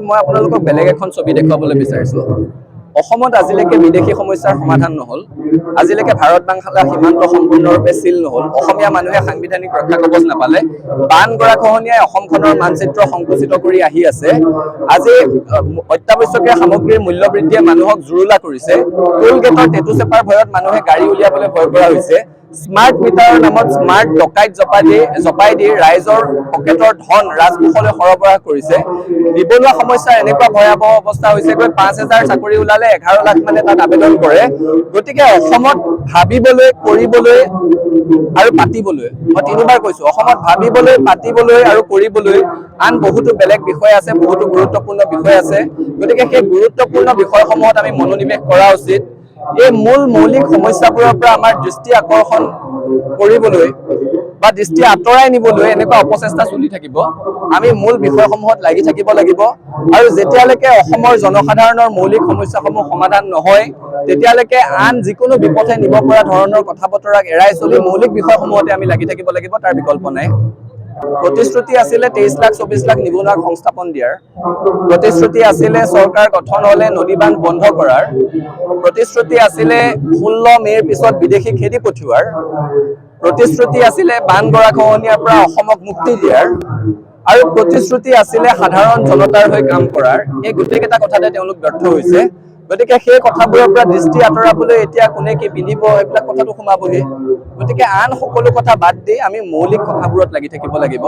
মই আপোনালোকক বেলেগ এখন ছবি দেখুৱাবলৈ বিচাৰিছোঁ। অসমত আজিলৈকে বিদেশী সমস্যাৰ সমাধান নহ'ল, আজিলৈকে ভাৰত বাংলা সীমান্ত সম্পূৰ্ণৰূপে চিল নহ'ল, অসমীয়া মানুহে সাংবিধানিক ৰক্ষা কৱচ নাপালে, বান গৰাখহনীয়াই অসমখনৰ মানচিত্ৰ সংকুচিত কৰি আহি আছে। আজি অত্যাৱশ্যকীয় সামগ্ৰীৰ মূল্য বৃদ্ধিয়ে মানুহক জুৰুলা কৰিছে। টোল গেটৰ টেটু চেপাৰ ভয়ত মানুহে গাড়ী উলিয়াবলৈ ভয় কৰা হৈছে। স্মাৰ্ট মিটাৰৰ নামত স্মাৰ্ট ডকাইত জপাই দি ৰাইজৰ পকেটৰ ধন ৰাজকোষলৈ সৰবৰাহ কৰিছে। নিবনুৱা সমস্যাৰ এনেকুৱা ভয়াৱহ অৱস্থা হৈছে গৈ 5,000 চাকৰি ওলালে 11 লাখ মানে তাত আবেদন কৰে। গতিকে অসমত ভাবিবলৈ, কৰিবলৈ আৰু পাতিবলৈ, মই তিনিবাৰ কৈছো, অসমত ভাবিবলৈ, পাতিবলৈ আৰু কৰিবলৈ আন বহুতো বেলেগ বিষয় আছে, বহুতো গুৰুত্বপূৰ্ণ বিষয় আছে। গতিকে সেই গুৰুত্বপূৰ্ণ বিষয়সমূহত আমি মনোনিৱেশ কৰা উচিত। এই মৌলিক সমস্যাবোৰৰ পৰা আমাৰ দৃষ্টি আকৰ্ষণ কৰিবলৈ বা দৃষ্টি আঁতৰাই নিবলৈ এনেকুৱা অপচেষ্টা চলি থাকিব। আমি মূল বিষয়সমূহত লাগি থাকিব লাগিব আৰু যেতিয়ালৈকে অসমৰ জনসাধাৰণৰ মৌলিক সমস্যাসমূহ সমাধান নহয়, তেতিয়ালৈকে আন যিকোনো বিপথে নিব পৰা ধৰণৰ কথা বতৰাক এৰাই চলি মৌলিক বিষয়সমূহতে আমি লাগি থাকিব লাগিব, তাৰ বিকল্প নাই। প্ৰতিশ্ৰুতি আছিলে 23 লাখ 24 লাখ নিবনুৱাক সংস্থাপন দিয়াৰ, প্ৰতিশ্ৰুতি আছিলে চৰকাৰ গঠন হলে নদী বান্ধ বন্ধ কৰাৰ, প্ৰতিশ্ৰুতি আছিলে 16 মে'ৰ পিছত বিদেশী খেদি পঠিওৱাৰ, প্ৰতিশ্ৰুতি আছিলে বান গৰাখহনীয়াৰ পৰা অসমক মুক্তি দিয়াৰ, আৰু প্ৰতিশ্ৰুতি আছিলে সাধাৰণ জনতাৰ হৈ কাম কৰাৰ। এই গোটেইকেইটা কথাতে তেওঁলোক ব্যৰ্থ হৈছে। গতিকে সেই কথাবোৰৰ পৰা দৃষ্টি আঁতৰাবলৈ এতিয়া কোনে কি পিন্ধিব এইবিলাক কথাটো সোমাবহি। গতিকে আন সকলো কথা বাদ দি আমি মৌলিক কথাবোৰত লাগি থাকিব লাগিব।